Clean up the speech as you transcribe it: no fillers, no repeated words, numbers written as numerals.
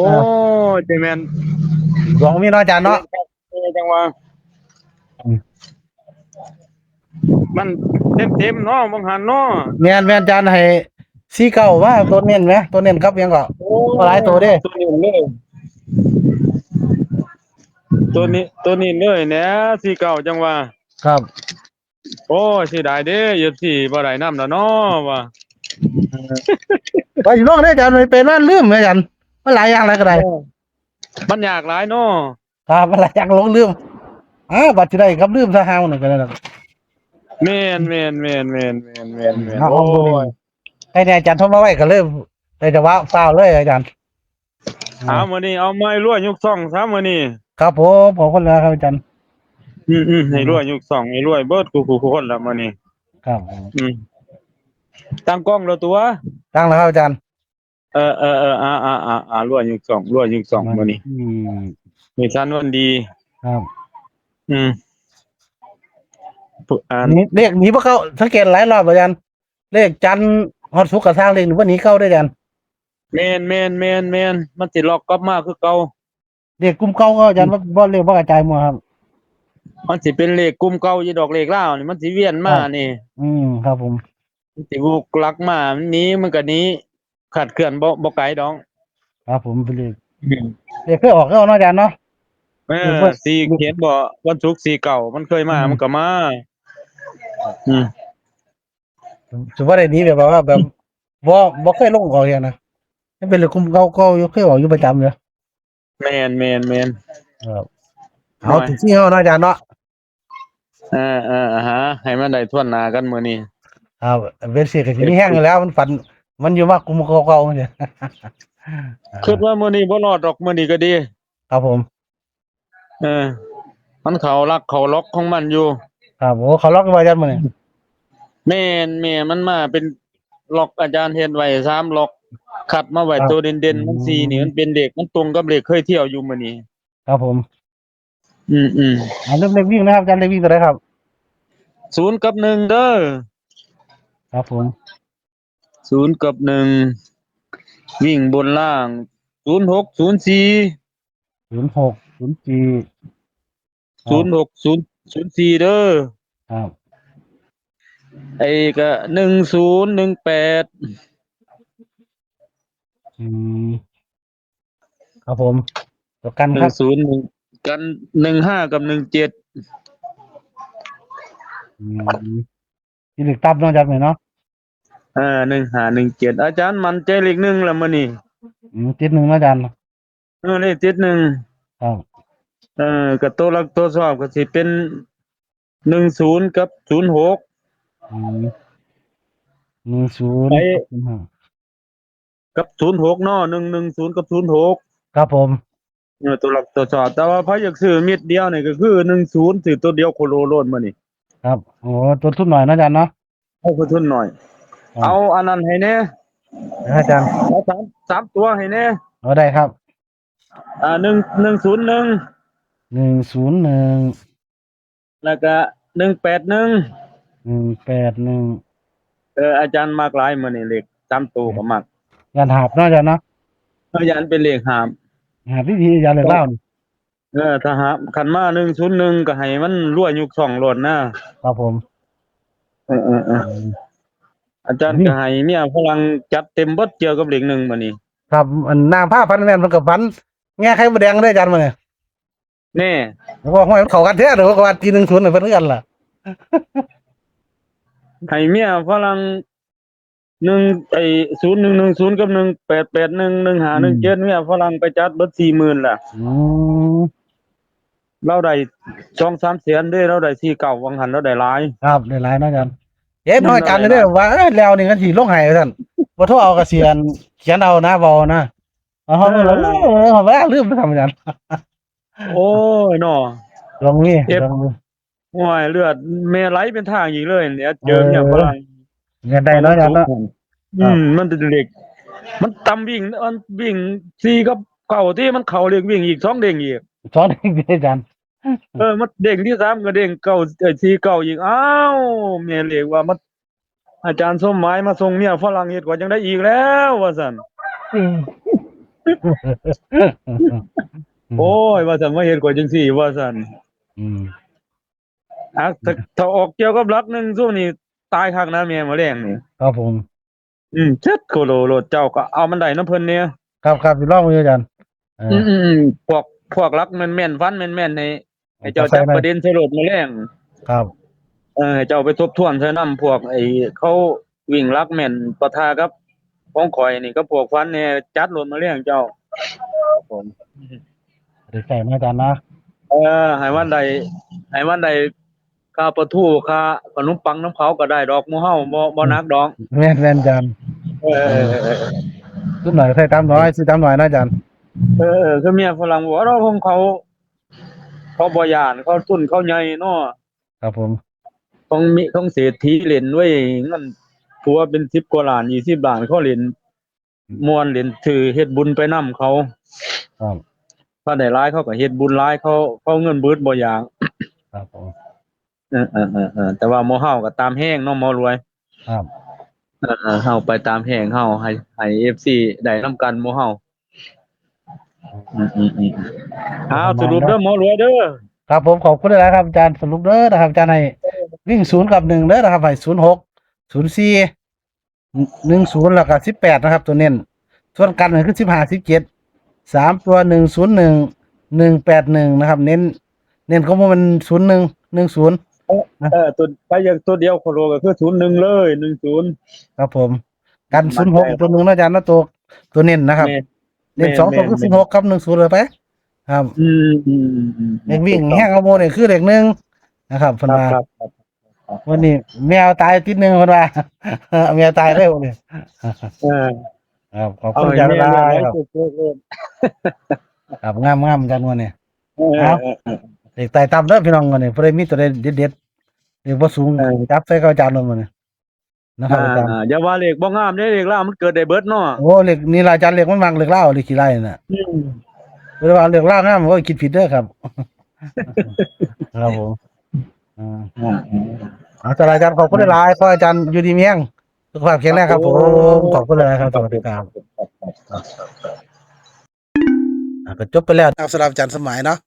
โอ้เออเจแมนดวงมีเนาะอาจารย์เจแมเนาะนครับจังว่าอืมมันเต็มเนาะบางหันเนาะแม่นอาจารย์ให้ซีเก้าว่าตัวเน้นไหมตัวเน้นครับยังก็โอ้บ่หลายตัวเด้ตัวนี้เลยอืมตัวนี้เลยเนี่ยที่เก่าจังว่าครับโอ้เสียดายเด้อที่บ่ได้นำแล้วเนาะว่าเออว่าอยู่น้องเด้ออาจารย์มันเป็นว่าลืมไหมอาจารย์มันหลายอย่างหลายก็ได้โอ้มันยากหลายเนาะครับมันหลายอย่างหลงลืมบัดสิได้ครับลืมซะหาวหนึ่งก็ได้ดอกแม่นโอ้เอามื้อนี้ยให้เนี่ยอาจารย์โทรมาไว้ก็เลยได้จะว่าเปล่าเลยอาจารย์เอามื้อนี้เอาไม้รั่วยกซ่องซะมื้อนี้ครับผมขอบคุณแล้วครับอาจารย์ให้รั่วยยกซ่องให้รั่วยเบิดกูคนละมื้อนี้ครับอืมตั้งกล้องแล้วตัวตั้งแล้วครับอาจารย์รั่วยกซ่องรั่วยกซ่องมันมื้อนี้มีสันวันดีครับอืมนี่เลขหนีพวกเขาสังเกตหลายรอบอาจารย์เลขจันทร์ฮอดศุกร์กับทางเลขหนีว่าหนีเข้าได้อาจารย์แม่นมันสิล็อกกลับมาคือเก่าเลขกลุ่มเก่าก็อาจารย์บ่เลขบ่กระจายหมดครับมันสิเป็นเลขกลุ่มเก่าอยู่ดอกเลขลาวนี่มันสิเวียนมาครับนี่ครับผมมันสิวุกลักมามันหนี้มันก็หนี้ขาดเคลื่อนบ่ไกลดอกครับผมเป็นเลขอืมเลขเคยออกแล้วเนาะอาจารย์เนาะเอเลขเบิ่สีเขียนบ่วันศุกร์สีเก่ามันเคยมามันก็มาอืมถือว่าได้หนีแบบว่าแบบบ่เคยลงออกอย่างนะมันเป็นเลขกลุ่มเก่าๆอยู่เคยออกอยู่ประจำอยู่แม่นครับเอาน้อยถึงที่เฮาเนาะอาจารย์เนาะฮะให้มันได้ทวนหน้ากันมื้อนี้ครับเว็บสิก็สิมีแฮงอยู่แล้วมันฝันมันอยู่ว่ากลุ่มเก่าๆเนี่ย คิดว่ามื้อนี้บ่รอดดอกมื้อนี้ก็ดีครับผมเออมันเข้าลักเข้าล็อกของมันอยู่ ครับโอ้เขาล็อกไว้อาจารย์มื้อนี้แม่มันมาเป็นล็อกอาจารย์เฮ็ดไว้3ล็อกคัดมาไว้ครับตัวเด่อืนๆมัน4นี่มมันเป็นเลขมันตรงกับเลขเคยเที่ยวอยู่มื้อนี้ครับผมอืมเริ่มเลขวิ่งนะครับอาจารย์เลขวิ่งตัวไหนครับ0กับ1เด้อครับผม0กับ1วิ่งบนล่าง06 04 06 04ครับ06 004เด้อครับไอ้ก็10 18อืมครับผมตัวกันครับ101กัน15กับ17อืมที่เลขตับเนาะอาจารย์มื้อเนาะ1517อาจารย์มั่นใจเลข1แล้วมื้อนี้ติดหนึ่งเนาะอาจารย์เลขติด1ครับก็ตัวหลักตัวชอบก็สิเป็น10กับ06อืม10ไอ้กับ05กับ06เนาะ110กับ06ครับผมตัวหลักตัวชอบแต่ว่าพออยากซื้อเม็ดเดียวนี่ก็คือ10ซื้อตัวเดียวโคโลโลดมื้อนี้ครับโอ้ตัวทุนหน่อยเนาะอาจารย์เนาะเอาไปทุนหน่อยเอาครับอันนั้นให้แน่อาจารย์เอาสามตัวให้แน่เอาได้ครับ101101แล้วก็181181อาจารย์มักหลายมื้อนี้เลข3ตัวก็มักยันหาบเนาะอาจารย์เนาะอาจารย์เป็นเลขหามหาบวิธีอาจารย์เลขเล่านี่ถ้าหาคันมา101ก็ให้มันรั่วยุค2โลดนะครับผมเอออืมๆอาจารย์นี่ก็ให้เมียฝรั่งจัดเต็มเบิดเกี่ยวกับเลข1มื้อนี้ครับอันนางผ้าพันแม่นมันกับพันแง่ไข่มดแดงได้อาจารย์มื้อนี้แน่ผมว่าห้อยมันเข้ากันแท้เด้อว่าที10น่ะเพิ่นคือกันล่ะให้เมียฝรั่ง1ไอ้0110กับ1881อืม1517เมียฝรั่งไปจัดเบิด40,000ล่ะอืมเราได้2-3แสนเด้เราได้4เก้าวังหันเราได้หลายครับได้หลายเนาะอาจารย์เอ๊ะน้อยเราอาจารย์เด้อได้หลายว่าแล้วนี่ก็สิลงให้ว่าซั่นบ่โทรเอาก็เสียนเขียนเอานะเว้านะเอาเฮาแล้วว่าลืมไปทำอาจารย์โอ้ยเนาะลองนี่เจ็บลองดูโอ้ยเลือดแม่ไหลเป็นทางอีกเลยเนี่ยเอเจอเมียฝอรั่งเงินได้พอมันเนาะอาจารย์เนาะตกหันครับมันเป็นเหล็กมันต่ำวิ่ง4กับเก้าที่มันเข้าเลขวิ่งอีก2เด้งอีกสอนให้ดีอาจารย์มันเด้งที่3ก็เด้งเก้า4เก้าอีกอ้าวแม่เลขว่ามันอาจารย์สมหมายมาส่งเมียฝรั่งเฮ็ดกว่าจังได้อีกแล้วว่าซั่นอืม โอ้ยว่าซั่นมาเฮ็ดกว่าจังซี่ว่าซั่น อืม ถ้าออกเกี่ยวกับหลักหนึงซุนี่ตายคักนะแม่มื้อแลงนี่ ครับผม เจ็ดโคโลโลดเจ้าก็เอามันได้นำเพิ่นเนี่ยครับสิลองมืออาจารย์เออพวกหลักแม่นๆฟันแม่นๆให้เจ้าจับประเด็นใส่โลดมื้อแลง ครับ ให้เจ้าไปทบทวนใส่นำพวกไอ้เขาวิ่งหลักแม่นปะทะกับของข่อยนี่ก็พวกฟันเนี่ยจัดโลดมื้อแลงเจ้า ครับผมได้ใส่มาอาจารย์นะ ให้มันได้ค่าปลาทูค่าขนมปังน้ำเขาก็ได้ดอกหมู่เฮาบ่หนักดอก แม่นอาจารย์เออ ขึ้นหน่อยใส่ตามน้อยซื้อตามหน่อยนะอาจารย์ คือเมียฝรั่งบอกว่าเราของเขาบ่ย้านเขาทุนเขาใหญ่เนาะ ครับผม ของเศรษฐีเล่นไว้เงินผัวเป็น10กว่าล้าน20ล้านเขาเล่นม่วนเล่นถือเฮ็ดบุญไปนำเขา ครับ ถ้าได้หลายเขาก็เฮ็ดบุญหลายเขาเงินเบิดบ่อยาก ครับผม แต่ว่าหมู่เฮาก็ตามแห้งเนาะหมอรวย ครับ เฮาไปตามแห้งเฮาให้ FC ได้นํกันหมู่เฮาเอาสรุปเด้อหมอรวยเด้อ ครับผมขอบคุณหลายๆครับอาจารย์สรุปเด้อนะครับอาจารย์ให้วิ่ง0กับ1เด้อนะครับให้06 04 10แล้วก็18นะครับตัวเน้นส่วนกันก็คือ15 17 3ตัว101 181นะครับเน้นก็มัน01 10ตัวอย่างตัวเดียวโคโลก็คือ01เลย10ครับผมกัน06อีกตัวหนึงนะอาจารย์นะตัวเน้นนะครับ แม่ เน้น2ตัวคือ16กับ10เลยไปครับ เลขวิ่งแห้งเอาโมเนี่ยคือเลข1นะครับเพิ่นว่า ครับ วันนี้แมวตายติดหนึ่งเพิ่นว่า แมวตายเร็วนี่ เออ ครับขอบ เอา คุณ ให้ อาจารย์ แม่ หลาย เลี้ยง ครับ สุดๆ ครับงามๆอาจารย์วันนี้ เออ ครับ เลขตายต่ำเด้อพี่น้องวันนี้ผู้ใดมีตัวใดเด็ดๆเลขบ่สูงจับใส่กับอาจารย์นั่นมื้อนี้นะครับอาจารย์ อย่าว่าเลขบ่งามเด้เลขล่ามันเกิดได้เบิดเนาะ โอ้เลขนี่ล่ะอาจารย์เลขมันมักเลขลาวเลขขี้ไร่น่ะ อืม เพิ่นว่าเลขลาวงามก็คิดผิดเด้อครับ ครับผมเอาแต่อาจารย์ขอบคุณหลายๆขออาจารย์อยู่ดีมีแรงสุขภาพแข็งแรงครับผมขอบคุณหลายๆครับสวัสดีครับก็จบไปแล้วสำหรับอาจารย์สมัยเนาะ